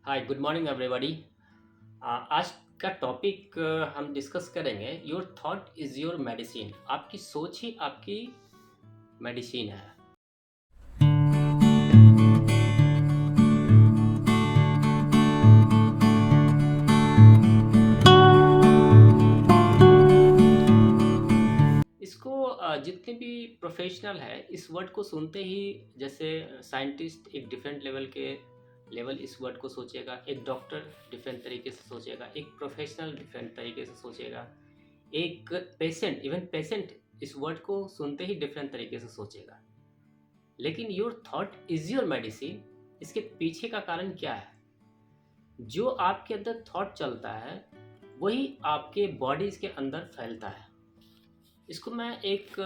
Hi good morning everybody. आज का topic हम डिस्कस करेंगे। Your thought is your medicine. आपकी सोच ही आपकी मेडिसिन है। इसको जितने भी प्रोफेशनल है इस वर्ड को सुनते ही, जैसे साइंटिस्ट एक डिफरेंट लेवल इस वर्ड को सोचेगा, एक डॉक्टर डिफरेंट तरीके से सोचेगा, एक प्रोफेशनल डिफरेंट तरीके से सोचेगा, एक पेशेंट, इवन पेशेंट इस वर्ड को सुनते ही डिफरेंट तरीके से सोचेगा। लेकिन your thought is your medicine, इसके पीछे का कारण क्या है? जो आपके अंदर थॉट चलता है वही आपके बॉडीज के अंदर फैलता है। इसको मैं एक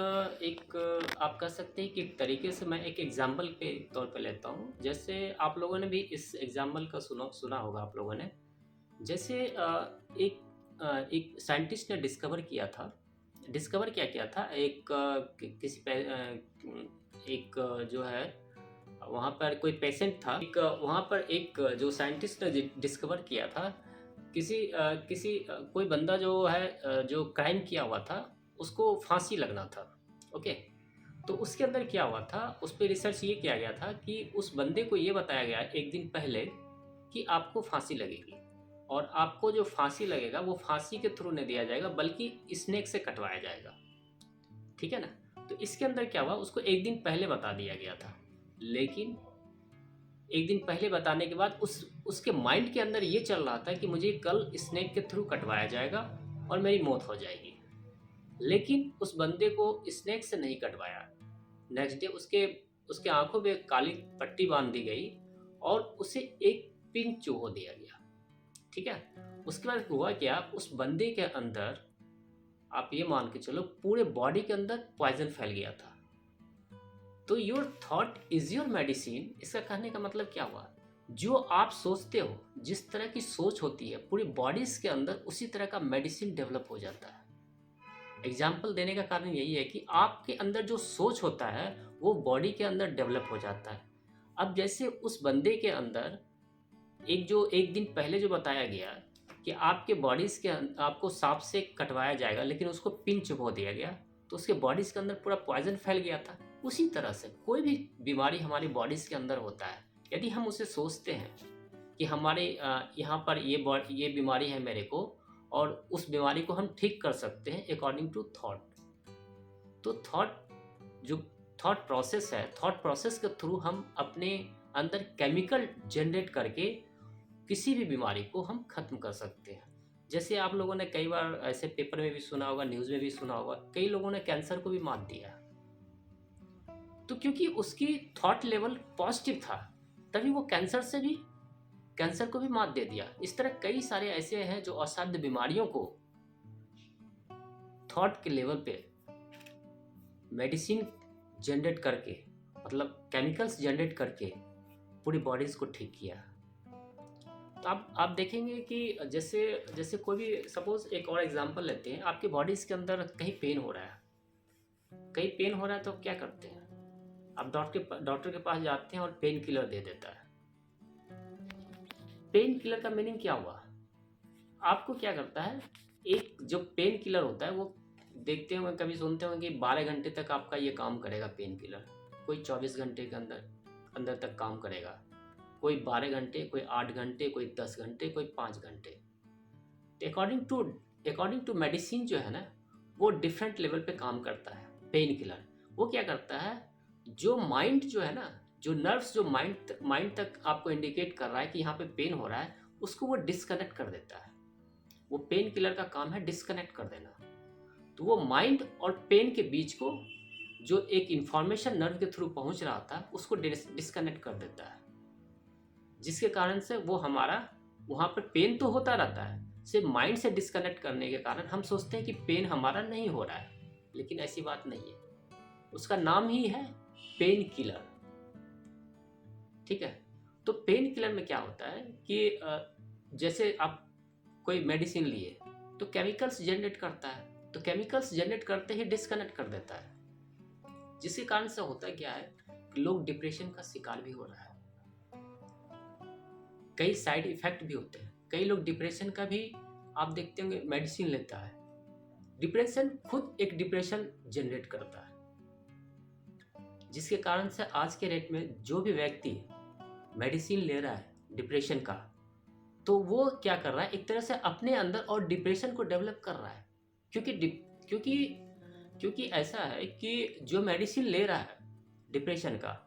आप कह सकते हैं कि एक तरीके से मैं एक एग्जाम्पल के तौर पे लेता हूँ। जैसे आप लोगों ने भी इस एग्जाम्पल का सुना सुना होगा आप लोगों ने। जैसे एक साइंटिस्ट ने डिस्कवर क्या किया था। एक जो है, वहाँ पर कोई पेशेंट था। वहाँ पर एक जो साइंटिस्ट ने डिस्कवर किया था, कोई बंदा जो है, जो क्राइम किया हुआ था उसको फांसी लगना था। ओके। तो उसके अंदर क्या हुआ था, उस पर रिसर्च ये किया गया था कि उस बंदे को ये बताया गया एक दिन पहले कि आपको फांसी लगेगी, और आपको जो फांसी लगेगा वो फांसी के थ्रू नहीं दिया जाएगा बल्कि स्नेक से कटवाया जाएगा। ठीक है ना? तो इसके अंदर क्या हुआ, उसको एक दिन पहले बता दिया गया था। लेकिन एक दिन पहले बताने के बाद उसके माइंड के अंदर ये चल रहा था कि मुझे कल स्नेक के थ्रू कटवाया जाएगा और मेरी मौत हो जाएगी। लेकिन उस बंदे को स्नेक से नहीं कटवाया। नेक्स्ट डे उसके उसके आंखों पे काली पट्टी बांध दी गई और उसे एक पिंक चूहो दिया गया। ठीक है। उसके बाद हुआ क्या, उस बंदे के अंदर आप ये मान के चलो पूरे बॉडी के अंदर पॉइजन फैल गया था। तो your thought is your medicine, इसका कहने का मतलब क्या हुआ? जो आप सोचते हो, जिस तरह की सोच होती है पूरी बॉडीज के अंदर उसी तरह का मेडिसिन डेवलप हो जाता है। एग्जाम्पल देने का कारण यही है कि आपके अंदर जो सोच होता है वो बॉडी के अंदर डेवलप हो जाता है। अब जैसे उस बंदे के अंदर एक दिन पहले जो बताया गया कि आपके बॉडीज के आपको सांप से कटवाया जाएगा, लेकिन उसको पिन चुभो दिया गया, तो उसके बॉडीज के अंदर पूरा पॉइजन फैल गया था। उसी तरह से कोई भी बीमारी हमारी बॉडीज के अंदर होता है, यदि हम उसे सोचते हैं कि हमारे यहाँ पर ये बीमारी है मेरे को, और उस बीमारी को हम ठीक कर सकते हैं अकॉर्डिंग टू थॉट। तो जो थॉट प्रोसेस है, थॉट प्रोसेस के थ्रू हम अपने अंदर केमिकल जनरेट करके किसी भी बीमारी को हम खत्म कर सकते हैं। जैसे आप लोगों ने कई बार ऐसे पेपर में भी सुना होगा, न्यूज़ में भी सुना होगा, कई लोगों ने कैंसर को भी मात दिया। तो क्योंकि उसकी थॉट लेवल पॉजिटिव था, तभी वो कैंसर को भी मात दे दिया। इस तरह कई सारे ऐसे हैं जो असाध्य बीमारियों को थॉट के लेवल पे मेडिसिन जनरेट करके, मतलब केमिकल्स जनरेट करके पूरी बॉडीज को ठीक किया। तो आप देखेंगे कि जैसे जैसे कोई भी, सपोज एक और एग्जांपल लेते हैं, आपके बॉडीज के अंदर कहीं पेन हो रहा है तो क्या करते हैं? आप डॉक्टर के पास जाते हैं और पेन किलर दे देता है। पेन किलर का मीनिंग क्या हुआ? आपको क्या करता है, एक जो पेन किलर होता है वो, देखते होंगे कभी सुनते होंगे कि 12 घंटे तक आपका ये काम करेगा पेन किलर। कोई 24 घंटे के अंदर अंदर तक काम करेगा, कोई 12 घंटे, कोई 8 घंटे, कोई 10 घंटे, कोई 5 घंटे। अकॉर्डिंग टू मेडिसिन जो है ना, वो डिफरेंट लेवल पे काम करता है। पेन किलर वो क्या करता है, जो माइंड जो है ना, जो नर्व्स जो माइंड तक आपको इंडिकेट कर रहा है कि यहाँ पे पेन हो रहा है, उसको वो डिस्कनेक्ट कर देता है। वो पेन किलर का काम है डिस्कनेक्ट कर देना। तो वो माइंड और पेन के बीच को जो एक इंफॉर्मेशन नर्व के थ्रू पहुंच रहा था उसको डिस्कनेक्ट कर देता है, जिसके कारण से वो हमारा, वहाँ पर पेन तो होता रहता है, सिर्फ माइंड से डिस्कनेक्ट करने के कारण हम सोचते हैं कि पेन हमारा नहीं हो रहा है। लेकिन ऐसी बात नहीं है, उसका नाम ही है पेन किलर। ठीक है। तो पेन किलर में क्या होता है कि जैसे आप कोई मेडिसिन लिए तो केमिकल्स जनरेट करता है, तो केमिकल्स जनरेट करते ही डिस्कनेक्ट कर देता है, जिसके कारण से होता क्या है, लोग डिप्रेशन का शिकार भी हो रहा है। कई साइड इफ़ेक्ट भी होते हैं। कई लोग डिप्रेशन का भी आप देखते होंगे मेडिसिन लेता है। डिप्रेशन खुद एक डिप्रेशन जनरेट करता है, जिसके कारण से आज के डेट में जो भी व्यक्ति मेडिसिन ले रहा है डिप्रेशन का, तो वो क्या कर रहा है, एक तरह से अपने अंदर और डिप्रेशन को डेवलप कर रहा है। क्योंकि क्योंकि क्योंकि ऐसा है कि जो मेडिसिन ले रहा है डिप्रेशन का,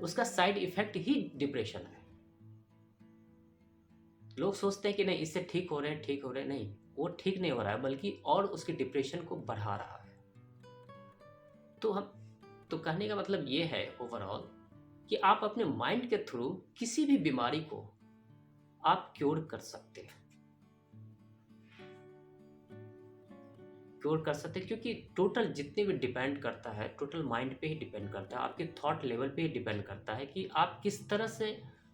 उसका साइड इफेक्ट ही डिप्रेशन है। लोग सोचते हैं कि नहीं इससे ठीक हो रहे हैं, ठीक हो रहे हैं, नहीं, वो ठीक नहीं हो रहा है, बल्कि और उसके डिप्रेशन को बढ़ा रहा है। तो हम तो कहने का मतलब ये है ओवरऑल कि आप अपने माइंड के थ्रू किसी भी बीमारी को आप क्योर कर सकते हैं, क्योर कर सकते हैं। क्योंकि टोटल जितने भी डिपेंड करता है, टोटल माइंड पे ही डिपेंड करता है, आपके थॉट लेवल पे ही डिपेंड करता है कि आप किस तरह से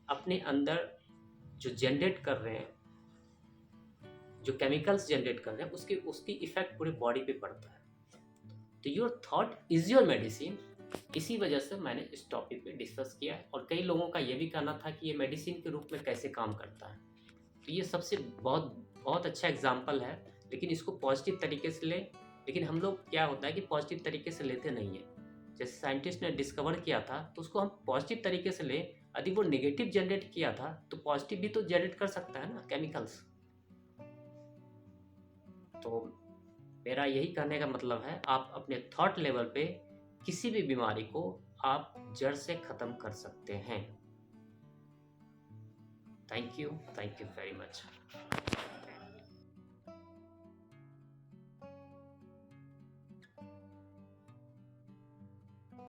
अपने अंदर जो जनरेट कर रहे हैं, जो केमिकल्स जनरेट कर रहे हैं, उसकी उसकी इफेक्ट पूरे बॉडी पे पड़ता है। तो your thought is your medicine. इसी वजह से मैंने इस टॉपिक पे डिस्कस किया है। और कई लोगों का ये भी कहना था कि ये मेडिसिन के रूप में कैसे काम करता है। तो ये सबसे बहुत बहुत अच्छा एग्जाम्पल है, लेकिन इसको पॉजिटिव तरीके से लें। लेकिन हम लोग क्या होता है कि पॉजिटिव तरीके से लेते नहीं हैं। जैसे साइंटिस्ट ने डिस्कवर किया था, तो उसको हम पॉजिटिव तरीके से लें। यदि वो नेगेटिव जनरेट किया था, तो पॉजिटिव भी तो जनरेट कर सकता है ना, केमिकल्स। तो मेरा यही कहने का मतलब है, आप अपने थॉट लेवल पे किसी भी बीमारी को आप जड़ से ख़त्म कर सकते हैं। Thank you very much.